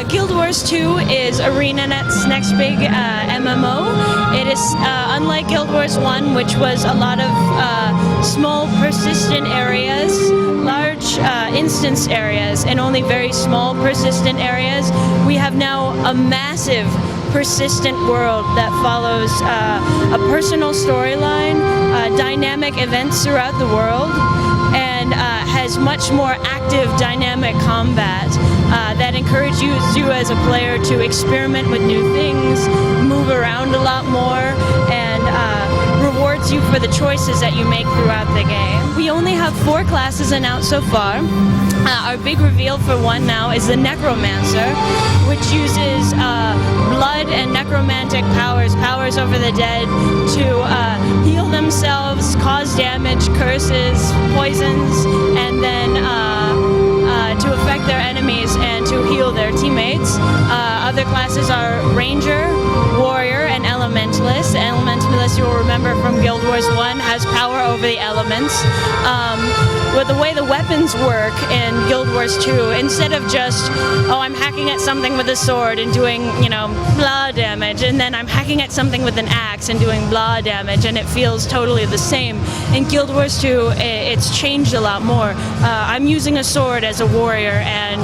Guild Wars 2 is ArenaNet's next big MMO. It is unlike Guild Wars 1, which was a lot of small persistent areas, large instance areas, and only very small persistent areas. We have now a massive persistent world that follows a personal storyline, dynamic events throughout the world, and has much more active dynamic combat that encourages you as a player to experiment with new things, move around a lot more, and rewards you for the choices that you make throughout the game. We only have 4 classes announced so far. Our big reveal for one now is the Necromancer, which uses blood and necromantic powers over the dead to heal themselves, cause damage, curses, poisons, and then to affect their enemies and to heal their teammates. Other classes are Ranger, Warrior, and Elementalist. Elementalist, you'll remember from Guild Wars 1, has power over the elements. With the way the weapons work in Guild Wars 2, instead of just, oh, I'm hacking at something with a sword and doing, blah damage, and then I'm hacking at something with an axe and doing blah damage, and it feels totally the same. In Guild Wars 2, it's changed a lot more. I'm using a sword as a warrior, and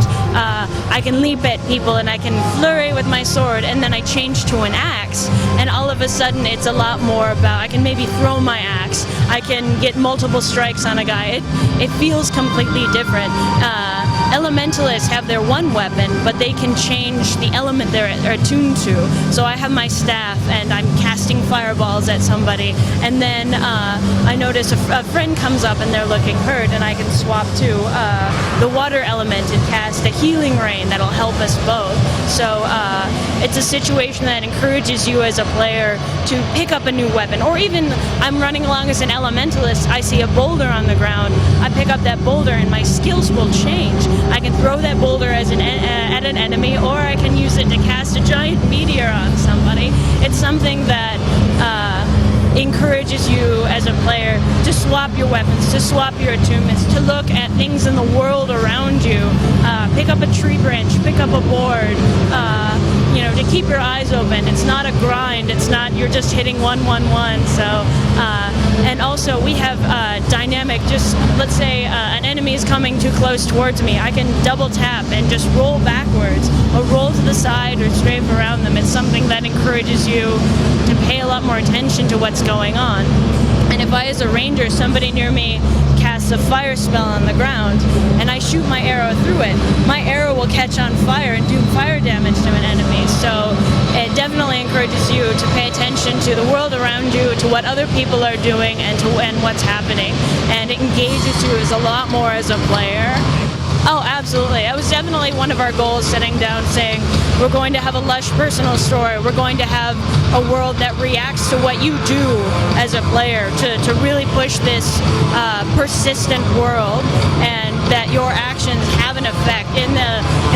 I can leap at people, and I can flurry with my sword, and then I change to an axe, and all of a sudden it's a lot more about, I can maybe throw my axe, I can get multiple strikes on a guy. It feels completely different. Elementalists have their one weapon, but they can change the element they're attuned to. So I have my staff, and I'm casting fireballs at somebody, and then I notice a friend comes up and they're looking hurt, and I can swap to the water element and cast a healing rain that'll help us both. So it's a situation that encourages you as a player to pick up a new weapon, or even I'm running along as an elementalist, I see a boulder on the ground, I pick up that boulder and my skills will change. I can throw that boulder as at an enemy, or I can use it to cast a giant meteor on somebody. It's something that encourages you as a player to swap your weapons, to swap your attunements, to look at things in the world around you, pick up a tree branch, pick up a board, to keep your eyes open. It's not a grind, it's not you're just hitting 1-1-1. So and also we have dynamic, just let's say an enemy is coming too close towards me, I can double tap and just roll backwards or roll to the side or strafe around them. It's something that encourages you to pay a lot more attention to what's going on. And if I, as a ranger, somebody near me casts a fire spell on the ground and I shoot my arrow through it, my arrow will catch on fire and do fire damage to an enemy. So it definitely encourages you to pay attention to the world around you, to what other people are doing, and what's happening. And it engages you as a lot more as a player. Oh, absolutely. That was definitely one of our goals, sitting down saying, we're going to have a lush personal story. We're going to have a world that reacts to what you do as a player, to really push this persistent world, and that your actions have an effect in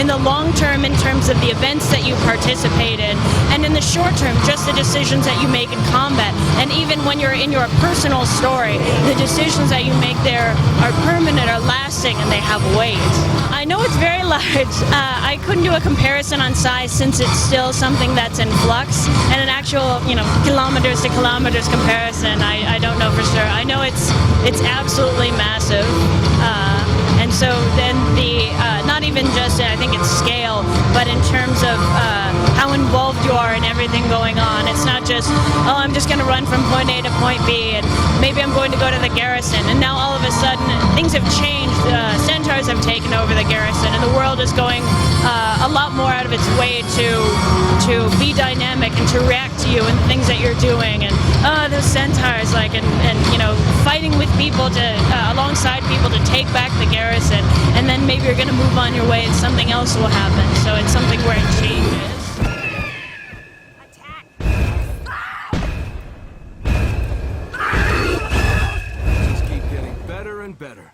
the long term in terms of the events that you participate in, and in the short term, just the decisions that you make in combat. And even when you're in your personal story, the decisions that you make there are permanent, are lasting, and they have weight. I know it's very large. I couldn't do a comparison on size since it's still something that's in flux, and an actual, kilometers to kilometers comparison, I don't know for sure. I know it's absolutely massive. And so then not even just, I think it's scale, but in terms of how involved you are in everything going on. It's not just, oh, I'm just going to run from point A to point B, and maybe I'm going to go to the garrison, and now all of a sudden things have changed. Centaurs have taken over the garrison, and the world is going a lot more out of its way to be dynamic and to react to you and the things that you're doing. And those centaurs, fighting with people alongside people to take back the garrison, and then maybe you're going to move on your way and something else will happen. So it's something where it changes. Attack! Just keep getting better and better.